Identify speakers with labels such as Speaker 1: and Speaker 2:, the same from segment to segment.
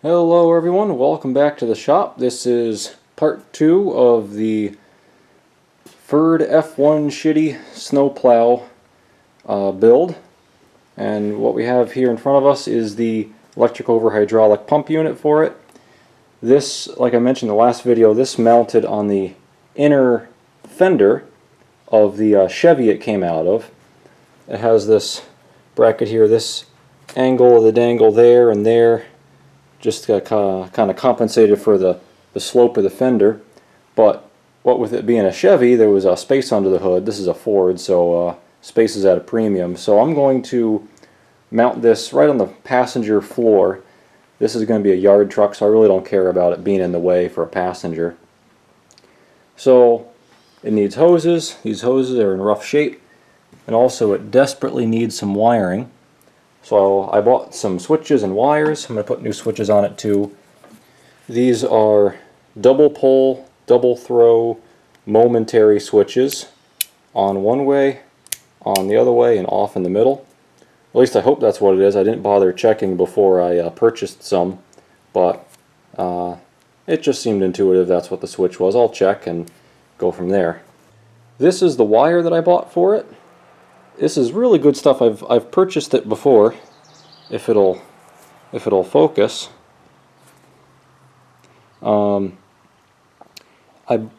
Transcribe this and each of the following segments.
Speaker 1: Hello everyone, welcome back to the shop. This is part 2 of the Ford F150 snowplow build. And what we have here in front of us is the electric over hydraulic pump unit for it. This, like I mentioned in the last video, this mounted on the inner fender of the Chevy it came out of. It has this bracket here, this angle of the dangle there and there. Just kind of compensated for the slope of the fender, but what with it being a Chevy, there was a space under the hood. This is a Ford, so space is at a premium. So I'm going to mount this right on the passenger floor. This is going to be a yard truck, so I really don't care about it being in the way for a passenger. So it needs hoses. These hoses are in rough shape, and also it desperately needs some wiring. So I bought some switches and wires. I'm going to put new switches on it too. These are double pole, double throw, momentary switches. On one way, on the other way, and off in the middle. At least I hope that's what it is. I didn't bother checking before I purchased some, but it just seemed intuitive that's what the switch was. I'll check and go from there. This is the wire that I bought for it. This is really good stuff. I've purchased it before. If it'll focus. I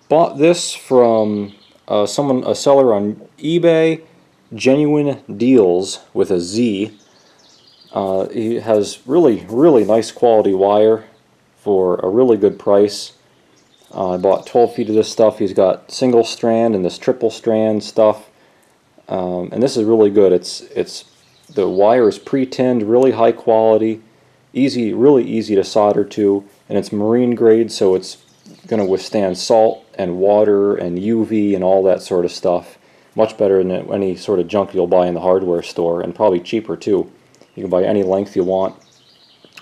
Speaker 1: bought this from a seller on eBay. Genuine Deals with a Z. He has really nice quality wire for a really good price. I bought 12 feet of this stuff. He's got single strand and this triple strand stuff. And this is really good. The wire is pre-tinned, really high quality, really easy to solder to, and it's marine grade, so it's going to withstand salt and water and UV and all that sort of stuff. Much better than any sort of junk you'll buy in the hardware store, and probably cheaper too. You can buy any length you want.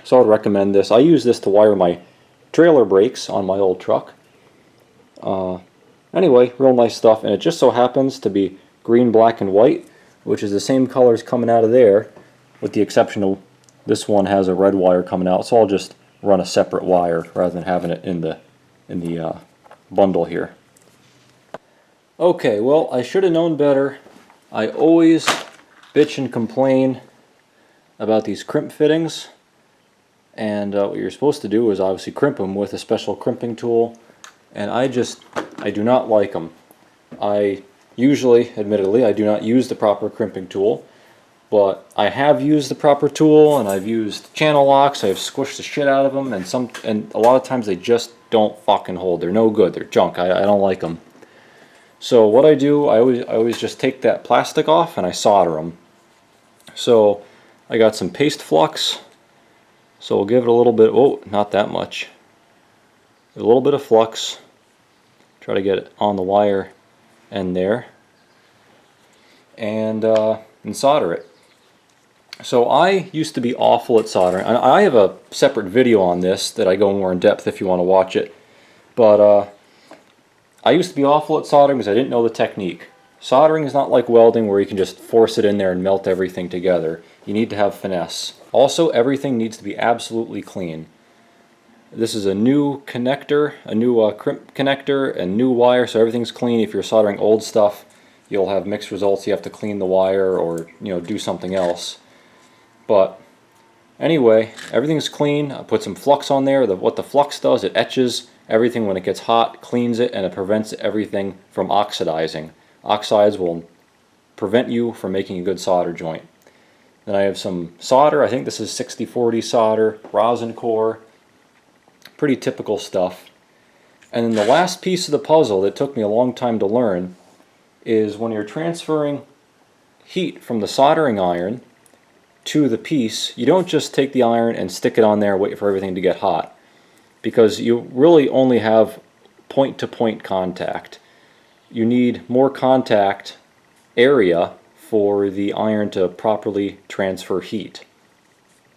Speaker 1: So I'd recommend this. I use this to wire my trailer brakes on my old truck. Anyway, real nice stuff, and it just so happens to be green, black, and white, which is the same colors coming out of there, with the exception of this one has a red wire coming out, so I'll just run a separate wire rather than having it in the bundle here. Okay, well, I should have known better. I always bitch and complain about these crimp fittings, and what you're supposed to do is obviously crimp them with a special crimping tool, and I do not like them. Admittedly, I do not use the proper crimping tool, but I have used the proper tool, and I've used channel locks. I've squished the shit out of them, and a lot of times they just don't fucking hold. They're no good. They're junk. I don't like them. So what I do, I always just take that plastic off and I solder them. So I got some paste flux. So we'll give it a little bit. Oh, not that much. A little bit of flux. Try to get it on the wire end there, and solder it. So I used to be awful at soldering. I have a separate video on this that I go more in depth if you want to watch it, but I used to be awful at soldering because I didn't know the technique. Soldering is not like welding where you can just force it in there and melt everything together. You need to have finesse. Also, everything needs to be absolutely clean. This is a new connector, a new crimp connector, and new wire, so everything's clean. If you're soldering old stuff, you'll have mixed results. You have to clean the wire or do something else. But anyway, everything's clean. I put some flux on there. What the flux does, it etches everything when it gets hot, cleans it, and it prevents everything from oxidizing. Oxides will prevent you from making a good solder joint. Then I have some solder. I think this is 60-40 solder, rosin core. Pretty typical stuff. And then the last piece of the puzzle that took me a long time to learn is when you're transferring heat from the soldering iron to the piece, you don't just take the iron and stick it on there and wait for everything to get hot, because you really only have point-to-point contact. You need more contact area for the iron to properly transfer heat.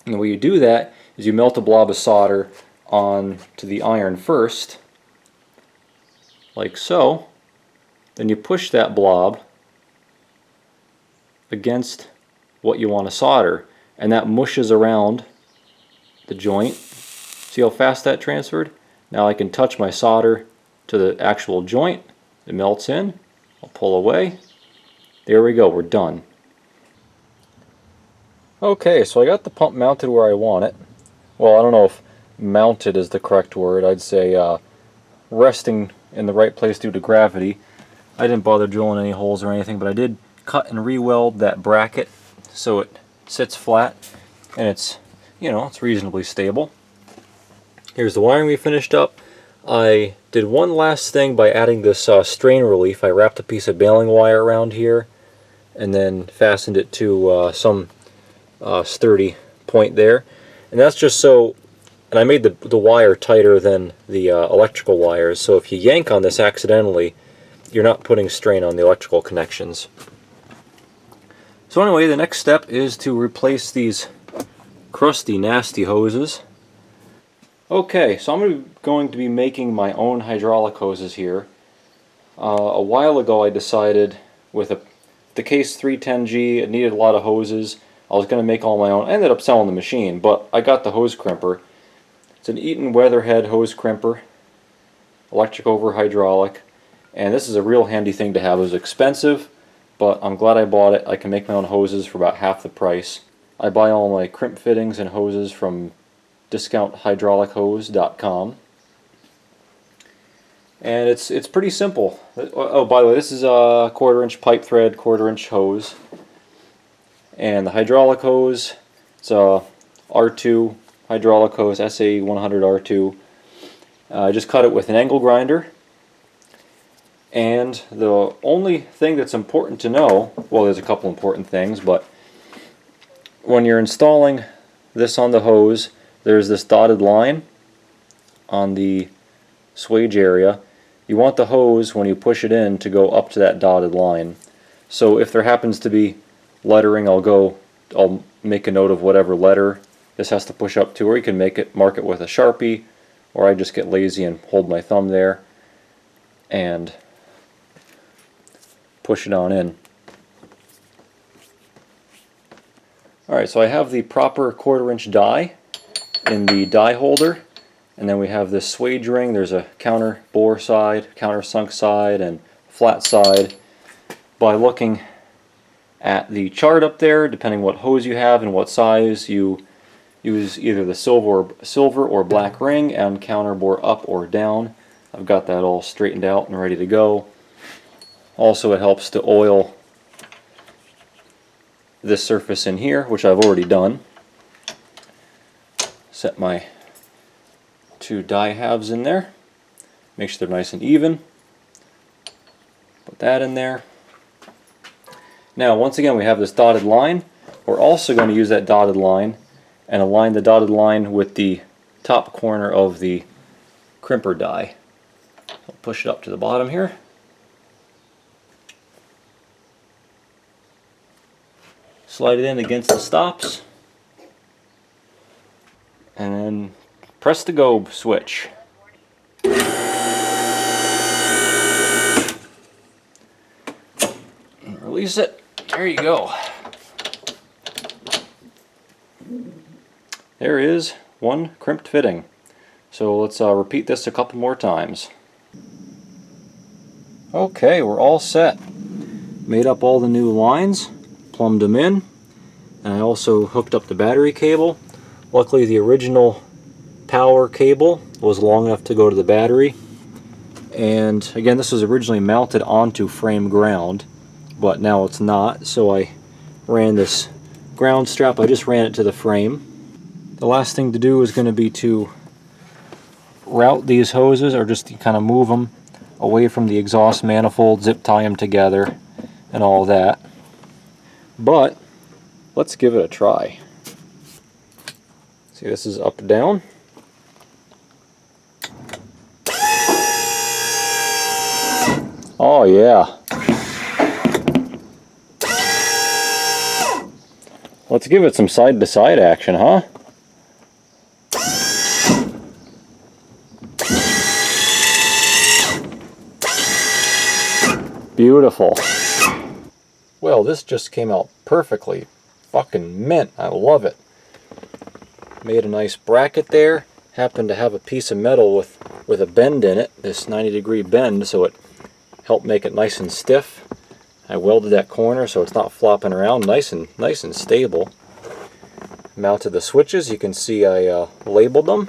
Speaker 1: And the way you do that is you melt a blob of solder onto the iron first, like so. Then you push that blob against what you want to solder, and that mushes around the joint See how fast that transferred? Now I can touch my solder to the actual joint. It melts in. I'll pull away. There we go, we're done. Okay, so I got the pump mounted where I want it. Well, I don't know if mounted is the correct word. I'd say resting in the right place due to gravity. I didn't bother drilling any holes or anything, but I did cut and re-weld that bracket so it sits flat and it's, you know, it's reasonably stable. Here's the wiring we finished up. I did one last thing by adding this strain relief. I wrapped a piece of baling wire around here and then fastened it to some sturdy point there. And that's just so, and I made the wire tighter than the electrical wires, so if you yank on this accidentally, you're not putting strain on the electrical connections. So anyway, the next step is to replace these crusty, nasty hoses. Okay, so I'm going to be making my own hydraulic hoses here. A while ago I decided with the Case 310G, it needed a lot of hoses. I was going to make all my own. I ended up selling the machine, but I got the hose crimper. It's an Eaton Weatherhead hose crimper, electric over hydraulic, and this is a real handy thing to have. It was expensive, but I'm glad I bought it. I can make my own hoses for about half the price. I buy all my crimp fittings and hoses from themadmaillerATgmailDOTcom. And it's pretty simple. Oh, by the way, this is a 1/4" pipe thread, 1/4" hose. And the hydraulic hose, it's a R2 hydraulic hose, SA100R2. I just cut it with an angle grinder. And the only thing that's important to know, well, there's a couple important things, but when you're installing this on the hose, there's this dotted line on the swage area. You want the hose, when you push it in, to go up to that dotted line. So if there happens to be lettering, I'll make a note of whatever letter this has to push up to, or you can mark it with a Sharpie, or I just get lazy and hold my thumb there and push it on in. Alright, so I have the proper 1/4" die in the die holder, and then we have this swage ring. There's a counter bore side, counter sunk side, and flat side. By looking at the chart up there, depending what hose you have and what size, you use either the silver or black ring and counter bore up or down. I've got that all straightened out and ready to go. Also, it helps to oil this surface in here, which I've already done. Set my two die halves in there. Make sure they're nice and even. Put that in there. Now, once again, we have this dotted line. We're also going to use that dotted line and align the dotted line with the top corner of the crimper die. I'll push it up to the bottom here. Slide it in against the stops, and then press the go switch. And release it. There you go. There is one crimped fitting. So let's repeat this a couple more times. Okay, we're all set. Made up all the new lines, plumbed them in, and I also hooked up the battery cable. Luckily the original power cable was long enough to go to the battery, and again, this was originally mounted onto frame ground, but now it's not, so I ran this ground strap, I just ran it to the frame. The last thing to do is going to be to route these hoses, or just kind of move them away from the exhaust manifold, zip tie them together and all that. But let's give it a try. See, this is up and down. Oh yeah. Let's give it some side-to-side action, huh? Beautiful. Well, this just came out perfectly. Fucking mint. I love it. Made a nice bracket there. happened to have a piece of metal with a bend in it, this 90-degree bend, so it helped make it nice and stiff. I welded that corner so it's not flopping around, nice and stable. Mounted the switches. You can see I labeled them.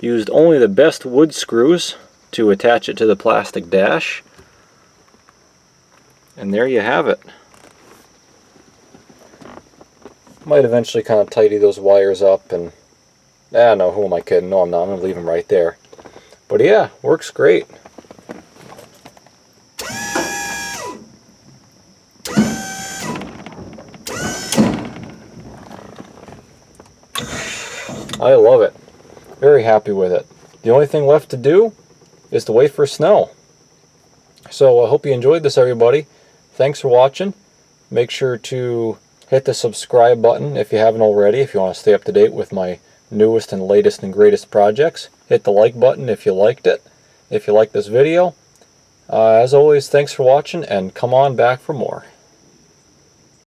Speaker 1: Used only the best wood screws to attach it to the plastic dash. And there you have it. Might eventually kind of tidy those wires up and... no, who am I kidding? No, I'm not. I'm going to leave them right there. But yeah, works great. I love it. Very happy with it. The only thing left to do is to wait for snow. So I hope you enjoyed this, everybody. Thanks for watching. Make sure to hit the subscribe button if you haven't already, if you want to stay up to date with my newest and latest and greatest projects. Hit the like button if you liked it, if you liked this video. As always, thanks for watching, and come on back for more.